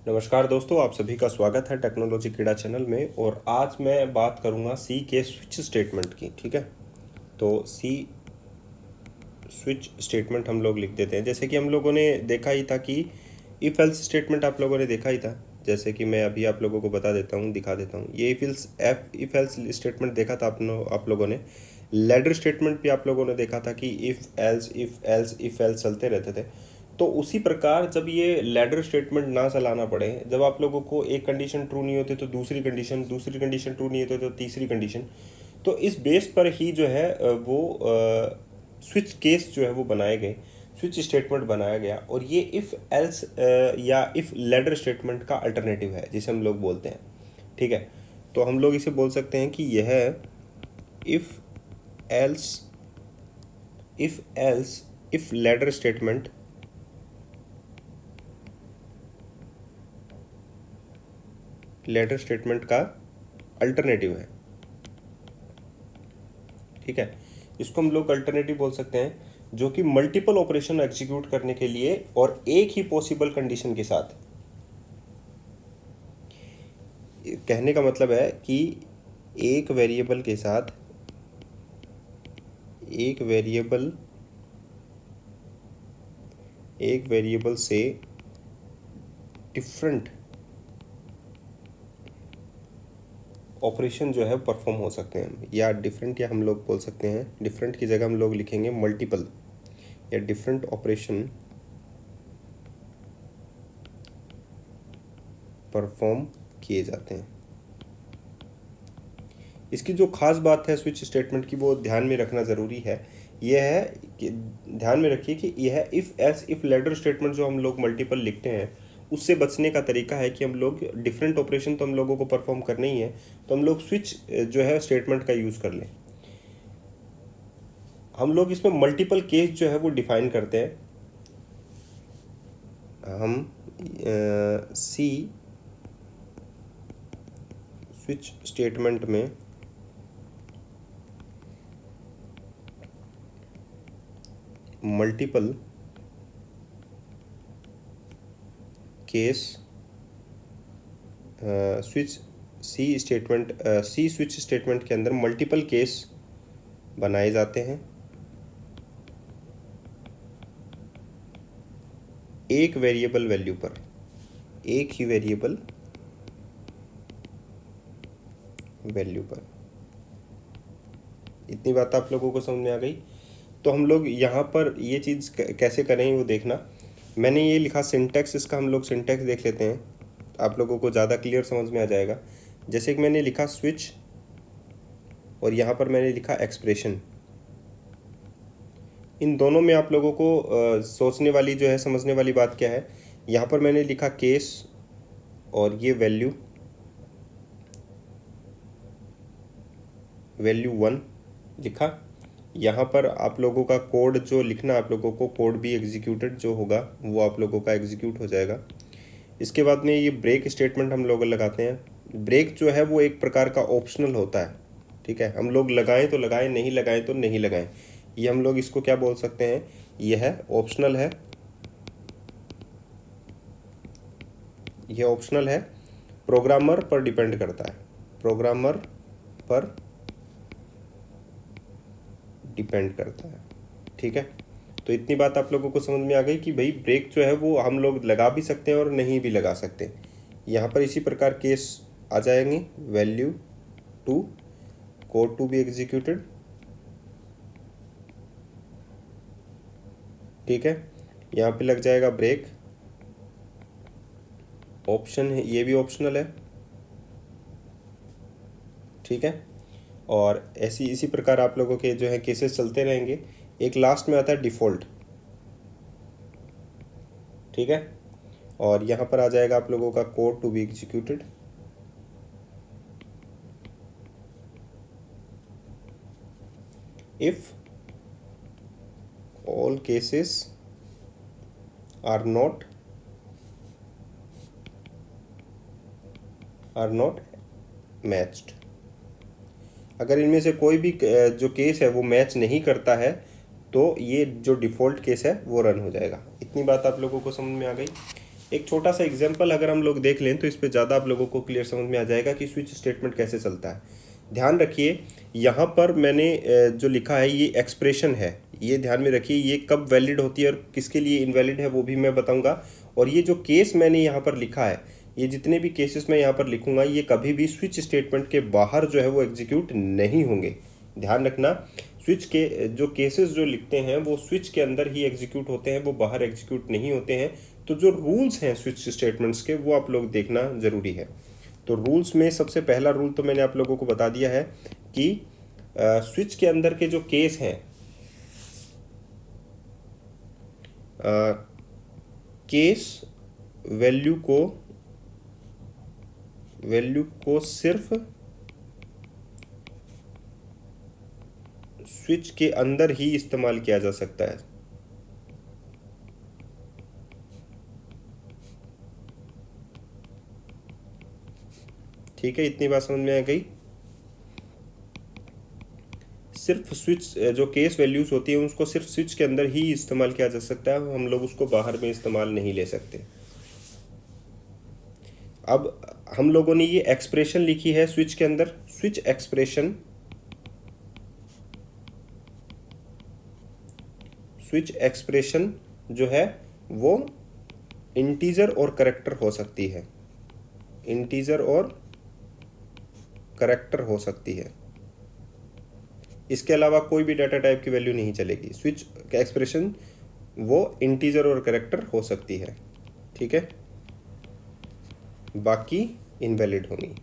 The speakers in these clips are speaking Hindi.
नमस्कार दोस्तों, आप सभी का स्वागत है टेक्नोलॉजी कीड़ा चैनल में। और आज मैं बात करूंगा सी के स्विच स्टेटमेंट की। ठीक है, तो सी स्विच स्टेटमेंट हम लोग लिख देते हैं। जैसे कि हम लोगों ने देखा ही था कि इफ एल्स स्टेटमेंट आप लोगों ने देखा ही था। जैसे कि मैं अभी आप लोगों को बता देता हूँ, दिखा देता हूँ। ये इफ एल्स स्टेटमेंट देखा था आप लोगों ने। लैडर स्टेटमेंट भी आप लोगों ने देखा था कि इफ एल्स चलते रहते थे। तो उसी प्रकार जब ये लैडर स्टेटमेंट ना चलाना पड़े, जब आप लोगों को एक कंडीशन ट्रू नहीं होती तो दूसरी कंडीशन ट्रू नहीं होती तो तीसरी कंडीशन, तो इस बेस पर ही जो है वो स्विच केस जो है वो बनाए गए, स्विच स्टेटमेंट बनाया गया। और ये इफ़ एल्स या इफ़ लेडर स्टेटमेंट का अल्टरनेटिव है, जिसे हम लोग बोलते हैं। ठीक है, तो हम लोग इसे बोल सकते हैं कि यह if else if else if ladder statement का अल्टरनेटिव है। ठीक है, इसको हम लोग अल्टरनेटिव बोल सकते हैं, जो कि मल्टीपल ऑपरेशन एग्जीक्यूट करने के लिए और एक ही पॉसिबल कंडीशन के साथ। कहने का मतलब है कि एक वेरिएबल के साथ एक वेरिएबल से डिफरेंट ऑपरेशन जो है परफॉर्म हो सकते हैं। या डिफरेंट, या हम लोग बोल सकते हैं डिफरेंट की जगह हम लोग लिखेंगे मल्टीपल, या डिफरेंट ऑपरेशन परफॉर्म किए जाते हैं। इसकी जो खास बात है स्विच स्टेटमेंट की, वो ध्यान में रखना ज़रूरी है। यह है कि ध्यान में रखिए कि यह इफ़ लेडर स्टेटमेंट जो हम लोग मल्टीपल लिखते हैं, उससे बचने का तरीका है कि हम लोग डिफरेंट ऑपरेशन तो हम लोगों को परफॉर्म करने ही है, तो हम लोग स्विच जो है स्टेटमेंट का यूज़ कर लें। हम लोग इसमें मल्टीपल केस जो है वो डिफाइन करते हैं। हम सी स्विच स्टेटमेंट में multiple case C switch statement के अंदर मल्टीपल केस बनाए जाते हैं। एक वेरिएबल वैल्यू पर, एक ही वेरिएबल वैल्यू पर। इतनी बात आप लोगों को समझ में आ गई। तो हम लोग यहाँ पर ये चीज़ कैसे करें वो देखना। मैंने ये लिखा सिंटैक्स, इसका हम लोग सिंटैक्स देख लेते हैं, आप लोगों को ज़्यादा क्लियर समझ में आ जाएगा। जैसे कि मैंने लिखा स्विच, और यहाँ पर मैंने लिखा एक्सप्रेशन। इन दोनों में आप लोगों को सोचने वाली जो है, समझने वाली बात क्या है। यहाँ पर मैंने लिखा केस, और ये वैल्यू 1 लिखा। यहाँ पर आप लोगों का कोड जो लिखना, आप लोगों को कोड भी एग्जीक्यूटेड जो होगा वो आप लोगों का एग्जीक्यूट हो जाएगा। इसके बाद में ये ब्रेक स्टेटमेंट हम लोग लगाते हैं। ब्रेक जो है वो एक प्रकार का ऑप्शनल होता है। ठीक है, हम लोग लगाएं तो लगाएं, नहीं लगाएं तो नहीं लगाएं। ये हम लोग इसको क्या बोल सकते हैं, यह ऑप्शनल है। यह ऑप्शनल है, प्रोग्रामर पर डिपेंड करता है, प्रोग्रामर पर डिपेंड करता है। ठीक है, तो इतनी बात आप लोगों को समझ में आ गई कि भाई ब्रेक जो है वो हम लोग लगा भी सकते हैं और नहीं भी लगा सकते। यहाँ पर इसी प्रकार केस आ जाएंगे, value 2, code to be executed. ठीक है, यहाँ पे लग जाएगा ब्रेक, ऑप्शन है, ये भी ऑप्शनल है। ठीक है, और ऐसी इसी प्रकार आप लोगों के जो है केसेस चलते रहेंगे। एक लास्ट में आता है डिफ़ॉल्ट। ठीक है, और यहाँ पर आ जाएगा आप लोगों का code to be executed. If all cases are not matched. अगर इनमें से कोई भी जो केस है वो मैच नहीं करता है, तो ये जो डिफ़ॉल्ट केस है वो रन हो जाएगा। इतनी बात आप लोगों को समझ में आ गई। एक छोटा सा एग्जांपल अगर हम लोग देख लें तो इस पे ज़्यादा आप लोगों को क्लियर समझ में आ जाएगा कि स्विच स्टेटमेंट कैसे चलता है। ध्यान रखिए, यहाँ पर मैंने जो लिखा है ये एक्सप्रेशन है, ये ध्यान में रखिए। ये कब वैलिड होती है और किसके लिए इनवैलिड है वो भी मैं बताऊंगा। और ये जो केस मैंने यहाँ पर लिखा है, ये जितने भी केसेस मैं यहाँ पर लिखूंगा, ये कभी भी स्विच स्टेटमेंट के बाहर जो है वो एग्जीक्यूट नहीं होंगे। ध्यान रखना, स्विच के जो केसेस जो लिखते हैं वो स्विच के अंदर ही एग्जीक्यूट होते हैं, वो बाहर एग्जीक्यूट नहीं होते हैं। तो जो रूल्स हैं स्विच स्टेटमेंट्स के, वो आप लोग देखना ज़रूरी है। तो रूल्स में सबसे पहला रूल तो मैंने आप लोगों को बता दिया है कि स्विच के अंदर के जो केस हैं, केस वैल्यू को सिर्फ स्विच के अंदर ही इस्तेमाल किया जा सकता है। ठीक है, इतनी बात समझ में आ गई। सिर्फ स्विच जो केस वैल्यूज होती है उसको सिर्फ स्विच के अंदर ही इस्तेमाल किया जा सकता है, हम लोग उसको बाहर में इस्तेमाल नहीं ले सकते। अब हम लोगों ने ये एक्सप्रेशन लिखी है स्विच के अंदर, स्विच एक्सप्रेशन जो है वो इंटीजर और करैक्टर हो सकती है, इंटीजर और करैक्टर हो सकती है। इसके अलावा कोई भी डाटा टाइप की वैल्यू नहीं चलेगी। स्विच का एक्सप्रेशन वो इंटीजर और करैक्टर हो सकती है, ठीक है, बाकी इनवैलिड होंगी।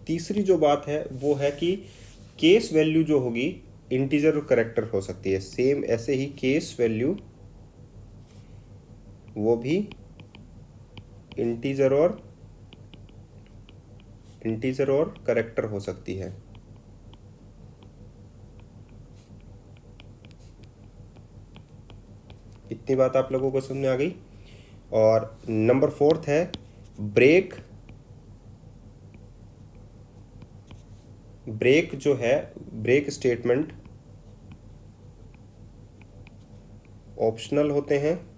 तीसरी जो बात है वो है कि केस वैल्यू जो होगी इंटीजर और करैक्टर हो सकती है। सेम ऐसे ही केस वैल्यू वो भी इंटीजर और करैक्टर हो सकती है। इतनी बात आप लोगों को समझ में आ गई। और नंबर 4 है ब्रेक जो है, ब्रेक स्टेटमेंट ऑप्शनल होते हैं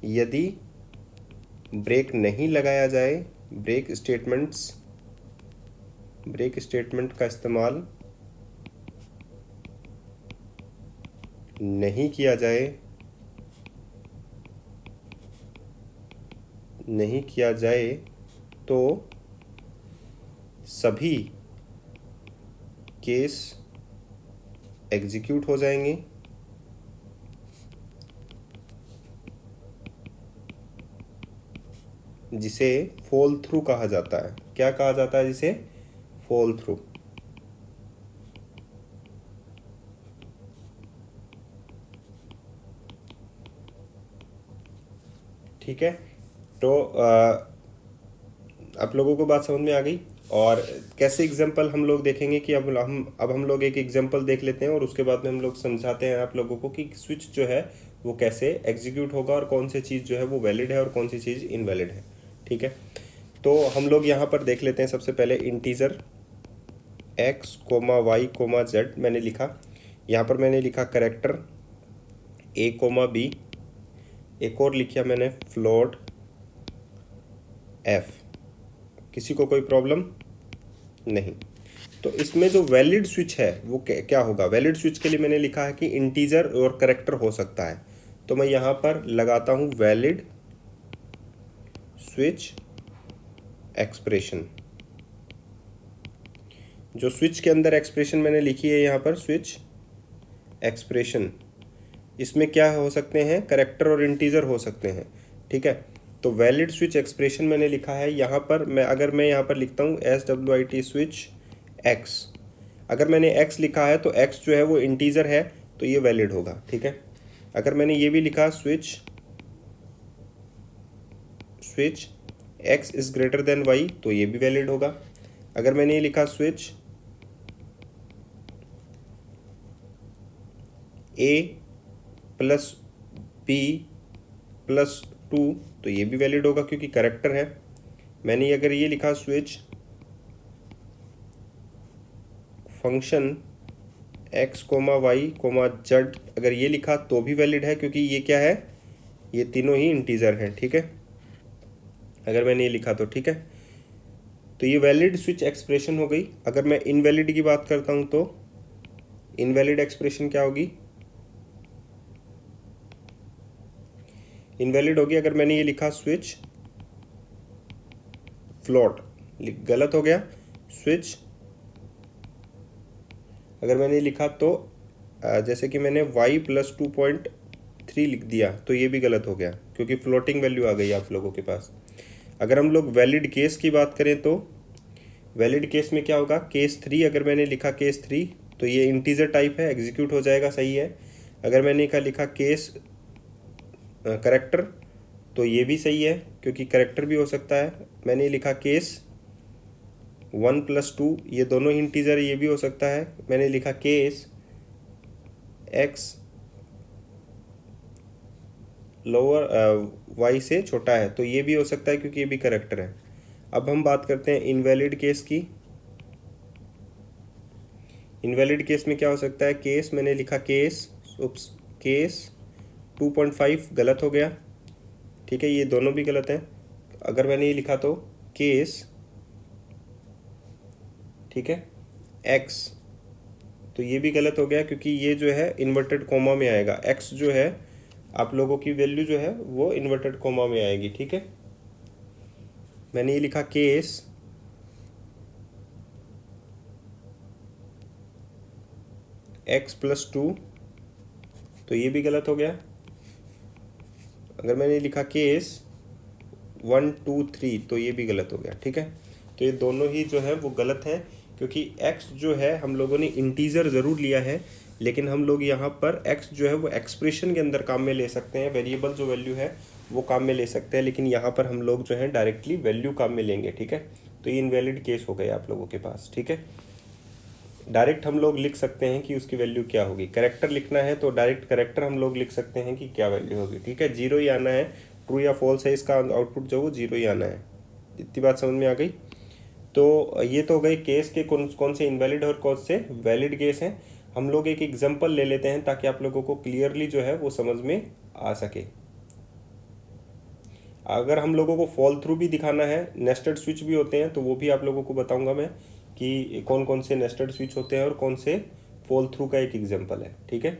यदि ब्रेक नहीं लगाया जाए, ब्रेक स्टेटमेंट का इस्तेमाल नहीं किया जाए तो सभी केस एग्जीक्यूट हो जाएंगे, जिसे फॉल थ्रू कहा जाता है। क्या कहा जाता है जिसे? Fall through. ठीक है, तो आप लोगों को बात समझ में आ गई। और कैसे एग्जांपल हम लोग देखेंगे कि अब हम लोग एक एग्जांपल देख लेते हैं और उसके बाद में हम लोग समझाते हैं आप लोगों को कि स्विच जो है वो कैसे एग्जीक्यूट होगा और कौन सी चीज़ जो है वो वैलिड है और कौन सी चीज़ इनवैलिड है। ठीक है, तो हम लोग यहाँ पर देख लेते हैं। सबसे पहले इंटीजर x, y, z मैंने लिखा। यहाँ पर मैंने लिखा करैक्टर a, b। एक और लिखा मैंने फ्लोट f। किसी को कोई प्रॉब्लम नहीं। तो इसमें जो वैलिड स्विच है वो क्या होगा? वैलिड स्विच के लिए मैंने लिखा है कि इंटीजर और करैक्टर हो सकता है। तो मैं यहाँ पर लगाता हूँ वैलिड स्विच एक्सप्रेशन। जो स्विच के अंदर एक्सप्रेशन मैंने लिखी है यहाँ पर, स्विच एक्सप्रेशन, इसमें क्या हो सकते हैं? करैक्टर और इंटीजर हो सकते हैं। ठीक है, तो वैलिड स्विच एक्सप्रेशन मैंने लिखा है यहाँ पर। अगर मैं यहाँ पर लिखता हूँ SWIT स्विच x, अगर मैंने x लिखा है तो x जो है वो इंटीजर है तो ये वैलिड होगा। ठीक है, अगर मैंने ये भी लिखा switch x is greater than y तो ये भी वैलिड होगा। अगर मैंने ये लिखा switch a plus b plus 2 तो ये भी वैलिड होगा क्योंकि करैक्टर है। मैंने अगर ये लिखा switch function X comma Y comma Z, अगर ये लिखा तो भी वैलिड है क्योंकि ये क्या है, ये तीनों ही इंटीजर हैं, ठीक है। अगर मैंने ये लिखा तो ठीक है, तो ये वैलिड स्विच एक्सप्रेशन हो गई। अगर मैं इनवैलिड की बात करता हूं तो इनवैलिड एक्सप्रेशन क्या होगी, इनवैलिड होगी अगर मैंने ये लिखा स्विच फ्लोट, गलत हो गया। स्विच अगर मैंने लिखा तो जैसे कि मैंने y + 2.3 लिख दिया तो ये भी गलत हो गया क्योंकि फ्लोटिंग वैल्यू आ गई आप लोगों के पास। अगर हम लोग वैलिड केस की बात करें तो वैलिड केस में क्या होगा, केस 3 अगर मैंने लिखा केस 3 तो ये इंटीजर टाइप है, एग्जीक्यूट हो जाएगा, सही है। अगर मैंने लिखा केस करेक्टर तो ये भी सही है क्योंकि करेक्टर भी हो सकता है। मैंने लिखा केस 1 + 2, ये दोनों ही इंटीजर, ये भी हो सकता है। मैंने लिखा केस x लोअर y से छोटा है तो ये भी हो सकता है क्योंकि ये भी करेक्टर है। अब हम बात करते हैं इनवैलिड केस की। इनवैलिड केस में क्या हो सकता है, केस मैंने लिखा केस 2.5 गलत हो गया, ठीक है, ये दोनों भी गलत हैं। अगर मैंने ये लिखा तो केस, ठीक है, x, तो ये भी गलत हो गया क्योंकि ये जो है इन्वर्टेड कोमा में आएगा। x जो है आप लोगों की वैल्यू जो है वो इन्वर्टेड कोमा में आएगी, ठीक है। मैंने ये लिखा केस x + 2 तो ये भी गलत हो गया। अगर मैंने लिखा केस 1 2 3 तो ये भी गलत हो गया, ठीक है। तो ये दोनों ही जो है वो गलत हैं क्योंकि x जो है हम लोगों ने इंटीजर ज़रूर लिया है, लेकिन हम लोग यहाँ पर x जो है वो एक्सप्रेशन के अंदर काम में ले सकते हैं, वेरिएबल जो वैल्यू है वो काम में ले सकते हैं, लेकिन यहाँ पर हम लोग जो है डायरेक्टली वैल्यू काम में लेंगे, ठीक है। तो ये इनवैलिड केस हो गए आप लोगों के पास, ठीक है। डायरेक्ट हम लोग लिख सकते हैं कि उसकी वैल्यू क्या होगी। करेक्टर लिखना है तो डायरेक्ट करेक्टर हम लोग लिख सकते हैं कि क्या वैल्यू होगी, ठीक है। 0 ही आना है, ट्रू या फॉल्स है इसका आउटपुट जो वो 0 ही आना है। इतनी बात समझ में आ गई। तो ये तो हो गई केस के कौन से इनवैलिड और कौन से वैलिड केस हैं। हम लोग एक एग्जांपल ले लेते हैं ताकि आप लोगों को क्लियरली जो है वो समझ में आ सके। अगर हम लोगों को फॉल थ्रू भी दिखाना है, नेस्टेड स्विच भी होते हैं, तो वो भी आप लोगों को बताऊंगा मैं कि कौन कौन से नेस्टेड स्विच होते हैं और कौन से फॉल थ्रू का एक एग्जांपल है, ठीक है।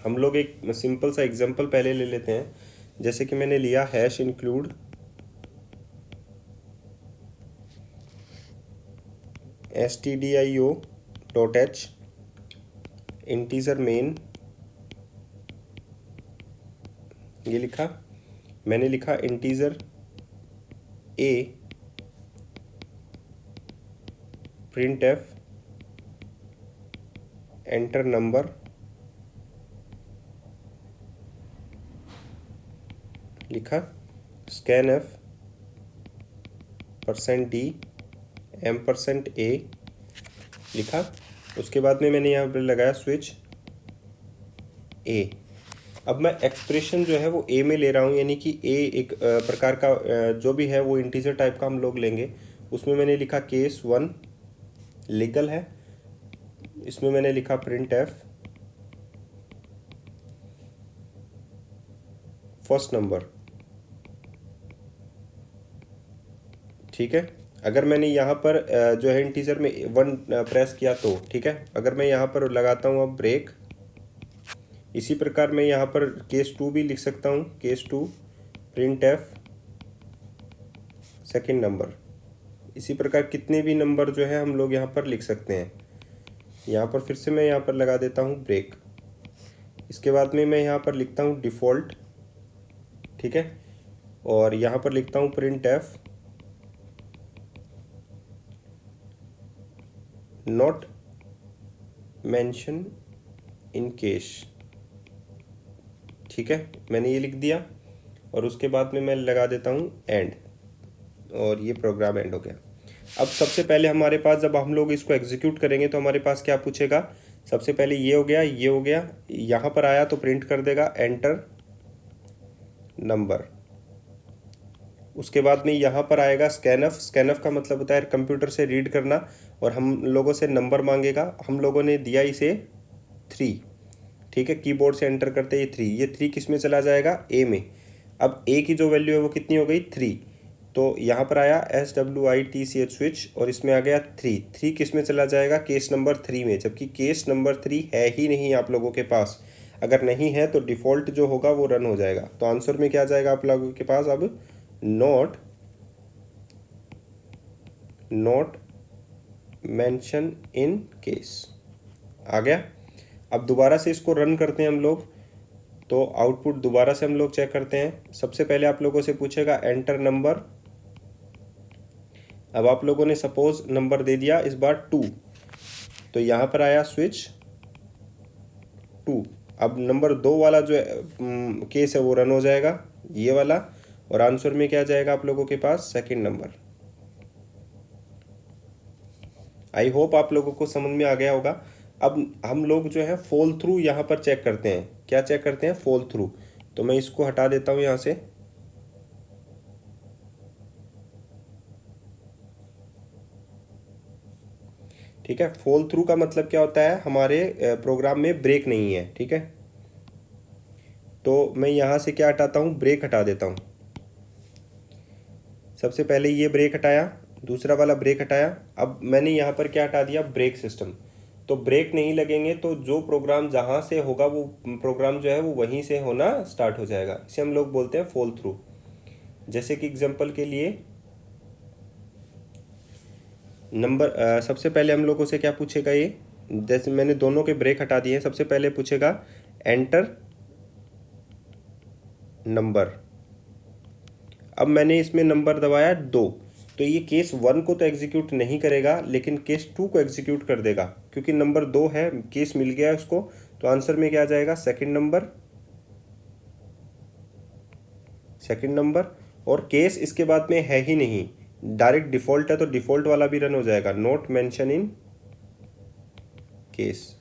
हम लोग एक सिंपल सा एग्जांपल पहले ले लेते हैं। जैसे कि मैंने लिया hash include stdio.h integer main, ये लिखा। मैंने लिखा integer a print F enter number, लिखा स्कैन एफ %d %a लिखा। उसके बाद में मैंने यहाँ पर लगाया स्विच a। अब मैं एक्सप्रेशन जो है वो a में ले रहा हूँ, यानी कि a एक प्रकार का जो भी है वो इंटीजर टाइप का हम लोग लेंगे। उसमें मैंने लिखा केस 1 लीगल है, इसमें मैंने लिखा प्रिंट एफ फर्स्ट नंबर, ठीक है। अगर मैंने यहाँ पर जो है इंटीजर में 1 प्रेस किया तो ठीक है। अगर मैं यहाँ पर लगाता हूँ अब ब्रेक, इसी प्रकार मैं यहाँ पर केस 2 भी लिख सकता हूँ, case 2 print F second number. इसी प्रकार कितने भी नंबर जो है हम लोग यहाँ पर लिख सकते हैं। यहाँ पर फिर से मैं यहाँ पर लगा देता हूँ ब्रेक। इसके बाद में मैं यहाँ पर लिखता हूँ डिफ़ॉल्ट, ठीक है, और यहाँ पर लिखता हूँ print F not mention in case, ठीक है। मैंने ये लिख दिया और उसके बाद में मैं लगा देता हूँ एंड, और ये प्रोग्राम एंड हो गया। अब सबसे पहले हमारे पास जब हम लोग इसको एग्जीक्यूट करेंगे तो हमारे पास क्या पूछेगा, सबसे पहले ये हो गया, ये हो गया, यहाँ पर आया तो प्रिंट कर देगा एंटर नंबर। उसके बाद में यहाँ पर आएगा स्कैनफ। स्कैनफ का मतलब होता है कंप्यूटर से रीड करना, और हम लोगों से नंबर मांगेगा। हम लोगों ने दिया इसे 3, ठीक है, कीबोर्ड से एंटर करते ये 3, ये 3 किस में चला जाएगा, ए में। अब ए की जो वैल्यू है वो कितनी हो गई, 3, तो यहाँ पर आया SWITCH स्विच, और इसमें आ गया 3 किस में चला जाएगा, केस नंबर 3 में, जबकि केस नंबर 3 है ही नहीं आप लोगों के पास। अगर नहीं है तो डिफ़ॉल्ट जो होगा वो रन हो जाएगा। तो आंसर में क्या जाएगा आप लोगों के पास, अब नॉट मेंशन इन केस आ गया। अब दोबारा से इसको रन करते हैं हम लोग, तो आउटपुट दोबारा से हम लोग चेक करते हैं। सबसे पहले आप लोगों से पूछेगा एंटर नंबर। अब आप लोगों ने सपोज नंबर दे दिया इस बार 2, तो यहाँ पर आया स्विच 2। अब नंबर 2 वाला जो केस है वो रन हो जाएगा, ये वाला, और आंसर में क्या जाएगा आप लोगों के पास, सेकंड नंबर। आई होप आप लोगों को समझ में आ गया होगा। अब हम लोग जो है फॉल थ्रू यहाँ पर चेक करते हैं। क्या चेक करते हैं, फॉल थ्रू। तो मैं इसको हटा देता हूँ यहाँ से। ठीक है, फॉल थ्रू का मतलब क्या होता है, हमारे प्रोग्राम में ब्रेक नहीं है। ठीक है, तो मैं यहाँ से क्या हटाता हूँ, ब्रेक हटा देता हूँ। सबसे पहले ये ब्रेक हटाया, दूसरा वाला ब्रेक हटाया। अब मैंने यहाँ पर क्या हटा दिया, ब्रेक सिस्टम। तो ब्रेक नहीं लगेंगे तो जो प्रोग्राम जहाँ से होगा वो प्रोग्राम जो है वो वहीं से होना स्टार्ट हो जाएगा। इसे हम लोग बोलते हैं फॉल थ्रू। जैसे कि एग्जांपल के लिए नंबर सबसे पहले हम लोगों से क्या पूछेगा, ये जैसे मैंने दोनों के ब्रेक हटा दिए हैं। सबसे पहले पूछेगा एंटर नंबर। अब मैंने इसमें नंबर दबाया 2, तो ये केस 1 को तो एग्जीक्यूट नहीं करेगा, लेकिन केस 2 को एग्जीक्यूट कर देगा, क्योंकि नंबर 2 है, केस मिल गया है उसको। तो आंसर में क्या आ जाएगा, सेकंड नंबर। और केस इसके बाद में है ही नहीं, डायरेक्ट डिफॉल्ट है, तो डिफॉल्ट वाला भी रन हो जाएगा, not mention in case.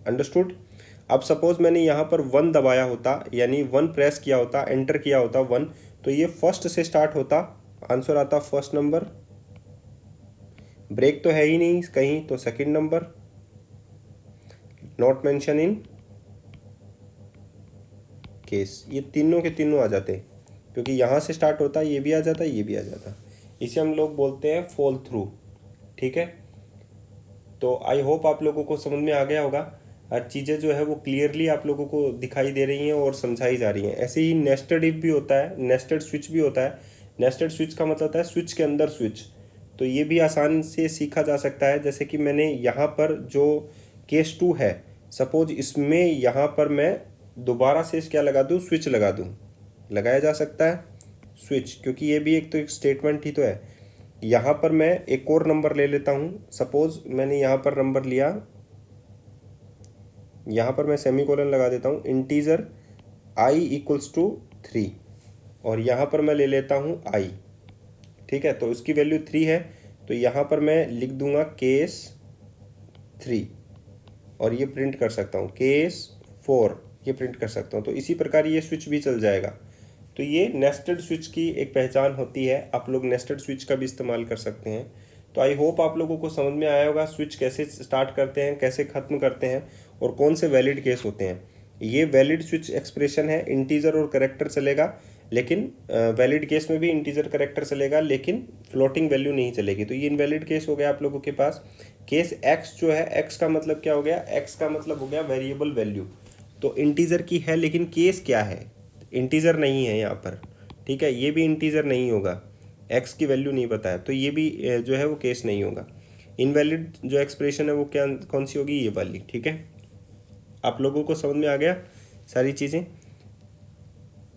Understood. अब सपोज मैंने यहाँ पर 1 दबाया होता, यानी 1 प्रेस किया होता, एंटर किया होता 1, तो ये फर्स्ट से स्टार्ट होता, आंसर आता फर्स्ट नंबर। ब्रेक तो है ही नहीं कहीं, तो second number, not mention in case. ये तीनों के तीनों आ जाते, क्योंकि यहाँ से स्टार्ट होता, ये भी आ जाता, ये भी आ जाता। इसे हम लोग बोलते हैं फॉल थ्रू। ठीक है, तो आई होप आप लोगों को समझ में आ गया होगा। हर चीज़ें जो है वो क्लियरली आप लोगों को दिखाई दे रही हैं और समझाई जा रही हैं। ऐसे ही नेस्टेड इफ भी होता है, नेस्टेड स्विच भी होता है। नेस्टेड स्विच का मतलब होता है स्विच के अंदर स्विच। तो ये भी आसान से सीखा जा सकता है। जैसे कि मैंने यहाँ पर जो केस 2 है, सपोज इसमें यहाँ पर मैं दोबारा से क्या लगा दूँ, स्विच लगा दूँ, लगाया जा सकता है स्विच, क्योंकि ये भी एक तो एक स्टेटमेंट ही तो है। यहाँ पर मैं एक और नंबर ले लेता हूँ। सपोज मैंने यहाँ पर नंबर लिया, यहाँ पर मैं सेमीकोलन लगा देता हूँ, इंटीजर i = 3, और यहाँ पर मैं ले लेता हूँ i। ठीक है, तो उसकी वैल्यू 3 है, तो यहाँ पर मैं लिख दूंगा केस 3, और ये प्रिंट कर सकता हूँ केस 4, ये प्रिंट कर सकता हूँ। तो इसी प्रकार ये स्विच भी चल जाएगा। तो ये नेस्टेड स्विच की एक पहचान होती है। आप लोग नेस्टेड स्विच का भी इस्तेमाल कर सकते हैं। तो आई होप आप लोगों को समझ में आया होगा स्विच कैसे स्टार्ट करते हैं, कैसे ख़त्म करते हैं, और कौन से वैलिड केस होते हैं। ये वैलिड स्विच एक्सप्रेशन है, इंटीजर और करेक्टर चलेगा, लेकिन वैलिड केस में भी इंटीजर करेक्टर चलेगा, लेकिन फ्लोटिंग वैल्यू नहीं चलेगी। तो ये इनवैलिड केस हो गया आप लोगों के पास। केस एक्स जो है, एक्स का मतलब क्या हो गया, एक्स का मतलब हो गया वेरिएबल वैल्यू। तो इंटीजर की है, लेकिन केस क्या है, इंटीजर नहीं है यहाँ पर। ठीक है, ये भी इंटीजर नहीं होगा, एक्स की वैल्यू नहीं पता है, तो ये भी जो है वो केस नहीं होगा। इनवैलिड जो एक्सप्रेशन है वो क्या, कौन सी होगी, ये वाली। ठीक है, आप लोगों को समझ में आ गया सारी चीज़ें।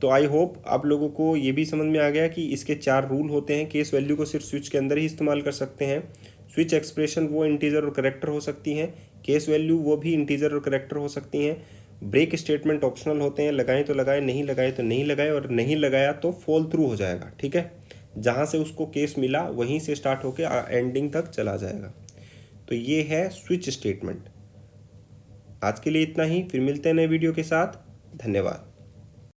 तो आई होप आप लोगों को ये भी समझ में आ गया कि इसके 4 रूल होते हैं। केस वैल्यू को सिर्फ स्विच के अंदर ही इस्तेमाल कर सकते हैं। स्विच एक्सप्रेशन वो इंटीजर और करेक्टर हो सकती हैं, केस वैल्यू वो भी इंटीजर और करेक्टर हो सकती हैं। ब्रेक स्टेटमेंट ऑप्शनल होते हैं, लगाएं तो लगाएं, नहीं लगाएं तो नहीं लगाएं, और नहीं लगाया तो फॉल थ्रू हो जाएगा। ठीक है, जहाँ से उसको केस मिला वहीं से स्टार्ट होकर एंडिंग तक चला जाएगा। तो ये है स्विच स्टेटमेंट। आज के लिए इतना ही, फिर मिलते हैं नए वीडियो के साथ। धन्यवाद।